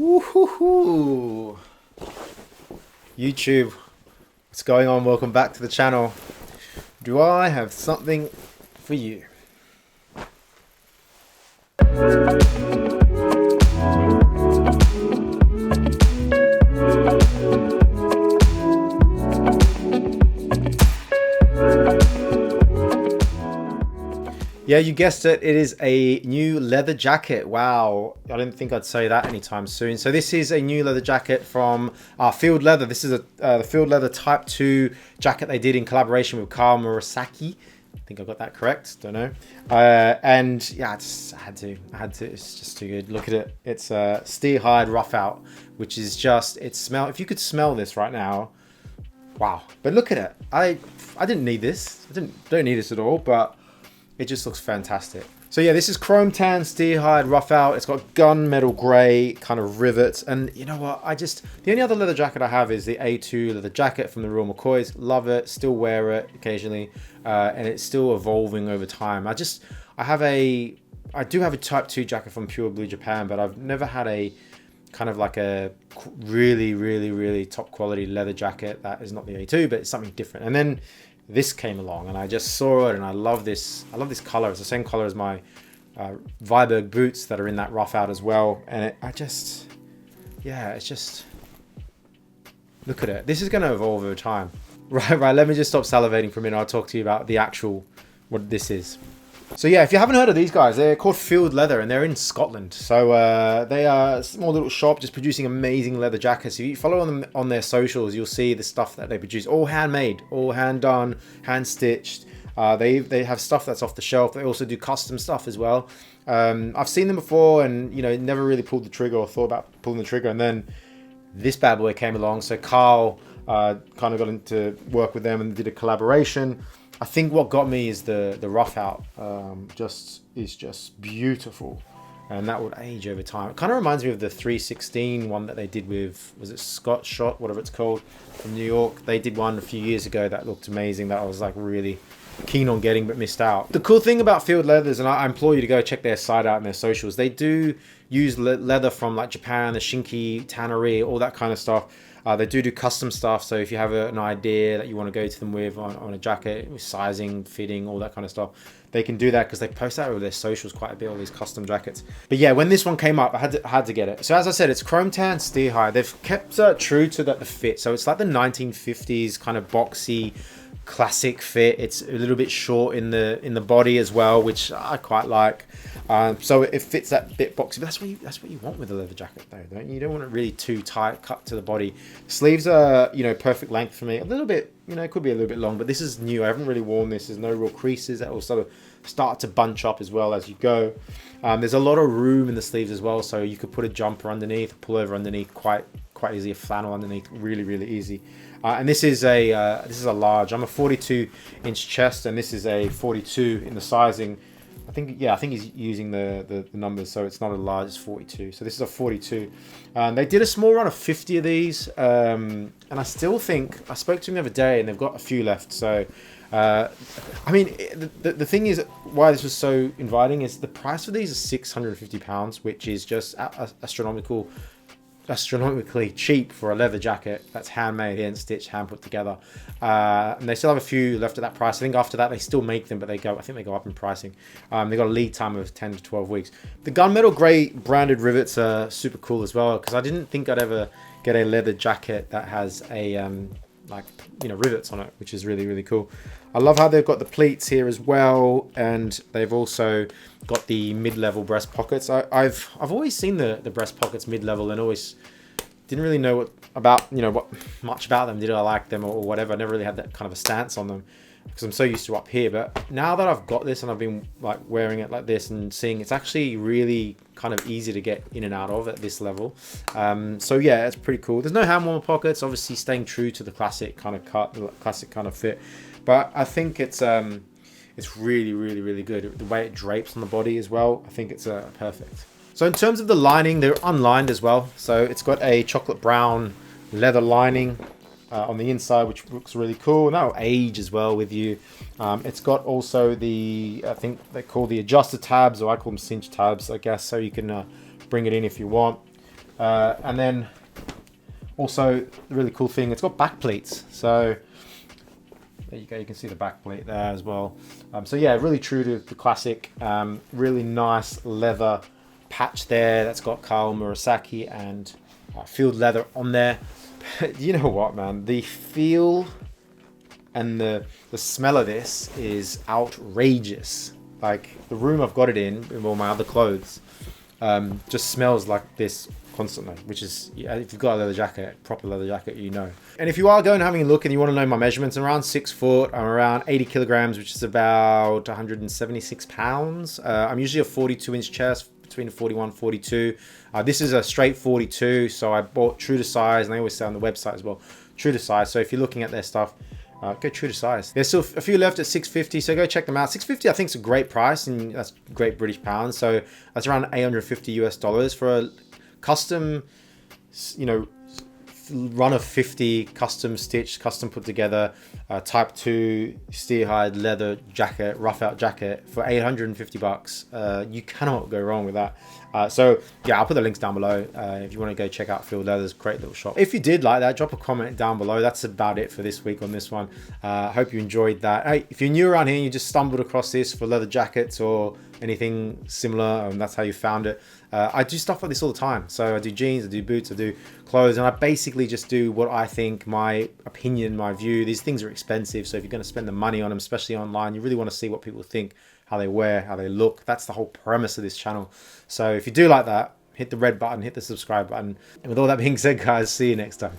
Woohoo! YouTube, what's going on? Welcome back to the channel. Do I have something for you? Yeah, you guessed it. It is a new leather jacket. Wow. I didn't think I'd say that anytime soon. So this is a new leather jacket from Field Leather. This is the Field Leather Type 2 jacket they did in collaboration with Murawski. I think I got that correct. Don't know. And yeah, I had to. It's just too good. Look at it. It's a steer hide rough out, which is just, if you could smell this right now, wow. But look at it. I didn't need this. Don't need this at all, but it just looks fantastic. So yeah, this is chrome tan steer hide rough out. It's got gunmetal grey kind of rivets. And you know what? The only other leather jacket I have is the A2 leather jacket from the Royal McCoys. Love it. Still wear it occasionally. And it's still evolving over time. I do have a Type 2 jacket from Pure Blue Japan, but I've never had a kind of like a really top quality leather jacket that is not the A2, but it's something different. And then this came along and I just saw it and I love this color. It's the same color as my Viberg boots that are in that rough out as well. And it's just, look at it. This is going to evolve over time. Right. Let me just stop salivating for a minute. I'll talk to you about what this is. So yeah, if you haven't heard of these guys, they're called Field Leather and they're in Scotland. So they are a small little shop just producing amazing leather jackets. If you follow them on their socials, you'll see the stuff that they produce. All handmade, all hand done, hand stitched. They have stuff that's off the shelf. They also do custom stuff as well. I've seen them before and, you know, never really pulled the trigger or thought about pulling the trigger. And then this bad boy came along. So Carl kind of got into work with them and did a collaboration. I think what got me is the rough out is just beautiful, and that would age over time. It kind of reminds me of the 316 one that they did with, was it Scott Shot, whatever it's called, from New York. They did one a few years ago that looked amazing, that I was like really keen on getting but missed out. The cool thing about Field Leathers, and I implore you to go check their site out and their socials, they do use leather from like Japan, the Shinki tannery, all that kind of stuff. They do custom stuff, so if you have an idea that you want to go to them with on a jacket, with sizing, fitting, all that kind of stuff, they can do that because they post that over their socials quite a bit, all these custom jackets. But yeah, when this one came up, I had to get it. So as I said, it's chrome tan steer hide. They've kept true to the fit, so it's like the 1950s kind of boxy classic fit. It's a little bit short in the body as well, which I quite like. So it fits that bit boxy. But that's what you want with a leather jacket, though, don't you? You don't want it really too tight, cut to the body. Sleeves are, you know, perfect length for me. A little bit, you know, it could be a little bit long, but this is new. I haven't really worn this. There's no real creases. That will sort of start to bunch up as well as you go. There's a lot of room in the sleeves as well, so you could put a jumper underneath, a pullover underneath, quite easy, a flannel underneath, really easy. And this is a large. I'm a 42-inch chest, and this is a 42 in the sizing. I think he's using the numbers, so it's not a large, it's 42. So this is a 42. They did a small run of 50 of these, and I still think, I spoke to them the other day, and they've got a few left. So, I mean, the thing is, why this was so inviting is the price for these is £650, which is just astronomically cheap for a leather jacket that's handmade, hand stitched, hand put together. And they still have a few left at that price. I think after that they still make them, but I think they go up in pricing. They got a lead time of 10 to 12 weeks. The gunmetal grey branded rivets are super cool as well, because I didn't think I'd ever get a leather jacket that has a like, you know, rivets on it, which is really cool. I love how they've got the pleats here as well, and they've also got the mid-level breast pockets. I've always seen the breast pockets mid-level and always didn't really know much about them. Did I like them or whatever? I never really had that kind of a stance on them because I'm so used to up here. But now that I've got this and I've been like wearing it like this and seeing, it's actually really kind of easy to get in and out of at this level. So yeah, it's pretty cool. There's no hand warmer pockets, obviously staying true to the classic kind of cut, the classic kind of fit. But I think it's really good. The way it drapes on the body as well, I think it's perfect. So in terms of the lining, they're unlined as well. So it's got a chocolate brown leather lining on the inside, which looks really cool. And that'll age as well with you. It's got also I think they call the adjuster tabs, or I call them cinch tabs, I guess. So you can bring it in if you want. And then also the really cool thing, it's got back pleats. So there you go, you can see the back pleat there as well. So yeah, really true to the classic. Really nice leather patch there that's got Kyle Murawski and field leather on there. You know what, man, the feel and the smell of this is outrageous. Like the room I've got it in with all my other clothes just smells like this constantly, which is, yeah, if you've got a leather jacket, proper leather jacket, you know. And if you are going having a look and you want to know my measurements, I'm around 6 foot, I'm around 80 kilograms, which is about 176 pounds. I'm usually a 42-inch chest, between 41 42. This is a straight 42, so I bought true to size, and they always say on the website as well, true to size. So if you're looking at their stuff, go true to size. There's still a few left at 650, so go check them out. 650 I think is a great price, and that's great British pounds, so that's around 850 US dollars for a custom, you know, run of 50, custom stitched, custom put together, type 2 steer hide leather jacket, rough out jacket for 850 bucks. You cannot go wrong with that. So yeah, I'll put the links down below if you want to go check out Field Leather's great little shop. If you did like that, drop a comment down below. That's about it for this week on this one. Hope you enjoyed that. Hey, if you're new around here and you just stumbled across this for leather jackets or anything similar, and that's how you found it, I do stuff like this all the time. So I do jeans, I do boots, I do clothes, and I basically just do what I think, my opinion, my view. These things are expensive, so if you're going to spend the money on them, especially online, you really want to see what people think, how they wear, how they look. That's the whole premise of this channel. So if you do like that, hit the red button, hit the subscribe button. And with all that being said, guys, see you next time.